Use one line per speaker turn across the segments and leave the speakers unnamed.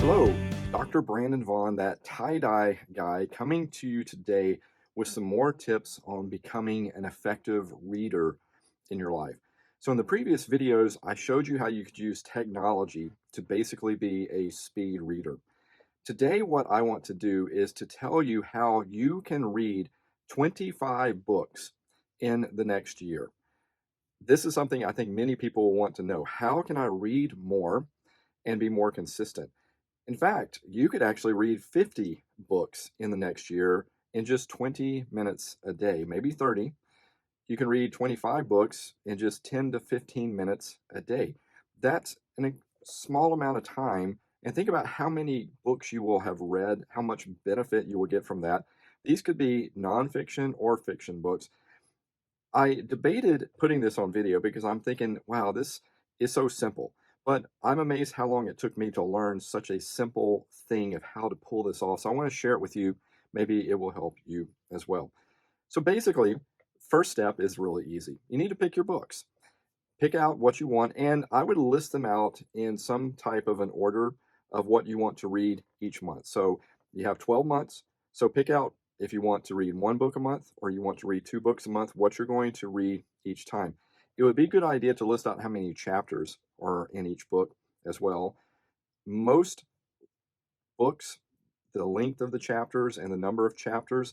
Hello, Dr. Brandon Vaughn, that tie-dye guy, coming to you today with some more tips on becoming an effective reader in your life. So in the previous videos, I showed you how you could use technology to basically be a speed reader. Today, what I want to do is to tell you how you can read 25 books in the next year. This is something I think many people want to know. How can I read more and be more consistent? In fact, you could actually read 50 books in the next year in just 20 minutes a day, maybe 30. You can read 25 books in just 10 to 15 minutes a day. That's a small amount of time. And think about how many books you will have read, how much benefit you will get from that. These could be nonfiction or fiction books. I debated putting this on video because I'm thinking, wow, this is so simple. But I'm amazed how long it took me to learn such a simple thing of how to pull this off. So I want to share it with you. Maybe it will help you as well. So basically, first step is really easy. You need to pick your books. Pick out what you want, and I would list them out in some type of an order of what you want to read each month. So you have 12 months. So pick out if you want to read one book a month or you want to read 2 books a month, what you're going to read each time. It would be a good idea to list out how many chapters are in each book as well. Most books, the length of the chapters and the number of chapters,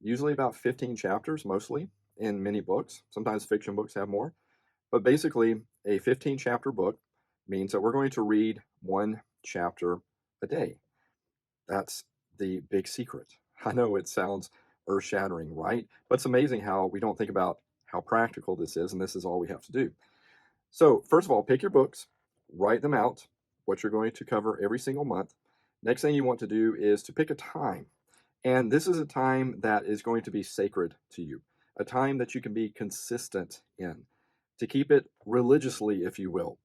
usually about 15 chapters mostly in many books. Sometimes fiction books have more. But basically, a 15 chapter book means that we're going to read one chapter a day. That's the big secret. I know it sounds earth shattering, right? But it's amazing how we don't think about how practical this is, and this is all we have to do. So, first of all, pick your books, write them out, what you're going to cover every single month. Next thing you want to do is to pick a time. And this is a time that is going to be sacred to you, a time that you can be consistent in, to keep it religiously, if you will.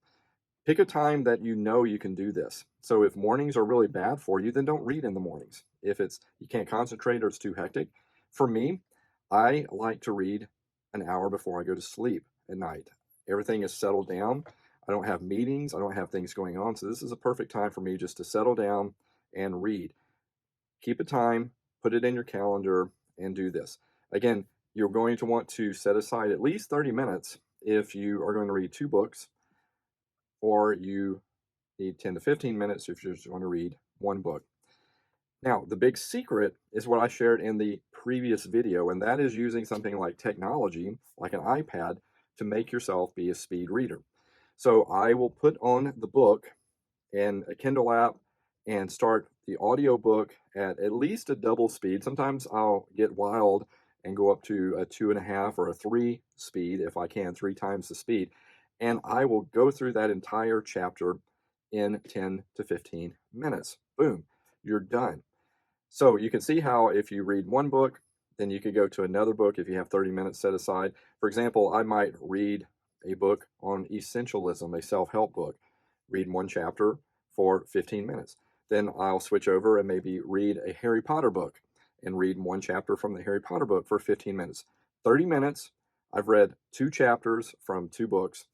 Pick a time that you know you can do this. So if mornings are really bad for you, then don't read in the mornings. If you can't concentrate or it's too hectic. For me, I like to read an hour before I go to sleep at night. Everything is settled down. I don't have meetings. I don't have things going on. So this is a perfect time for me just to settle down and read. Keep a time, put it in your calendar, and do this. Again, you're going to want to set aside at least 30 minutes if you are going to read 2 books, or you need 10 to 15 minutes if you're just going to read 1 book. Now, the big secret is what I shared in the previous video, and that is using something like technology, like an iPad, to make yourself be a speed reader. So I will put on the book in a Kindle app and start the audiobook at least a double speed. Sometimes I'll get wild and go up to a 2.5 or a 3 speed if I can, 3 times the speed. And I will go through that entire chapter in 10 to 15 minutes. Boom, you're done. So you can see how if you read 1 book, then you could go to another book if you have 30 minutes set aside. For example, I might read a book on essentialism, a self-help book, read 1 chapter for 15 minutes. Then I'll switch over and maybe read a Harry Potter book and read 1 chapter from the Harry Potter book for 15 minutes. 30 minutes, I've read 2 chapters from 2 books.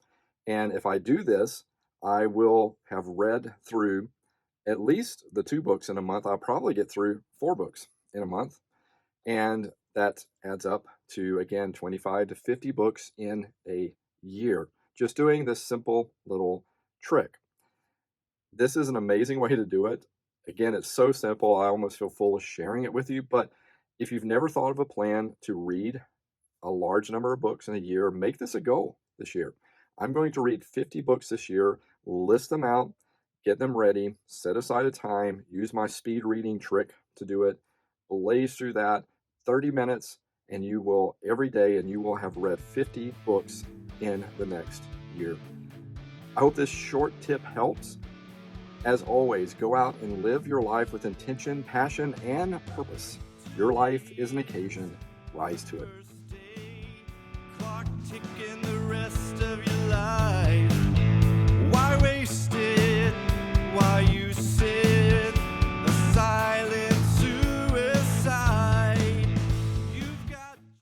And if I do this, I will have read through at least the 2 books in a month. I'll probably get through 4 books in a month. And that adds up to, again, 25 to 50 books in a year. Just doing this simple little trick. This is an amazing way to do it. Again, it's so simple. I almost feel foolish sharing it with you. But if you've never thought of a plan to read a large number of books in a year, make this a goal this year. I'm going to read 50 books this year, list them out, get them ready, set aside a time, use my speed reading trick to do it, blaze through that, 30 minutes, and you will, every day, and you will have read 50 books in the next year. I hope this short tip helps. As always, go out and live your life with intention, passion, and purpose. Your life is an occasion. Rise to it.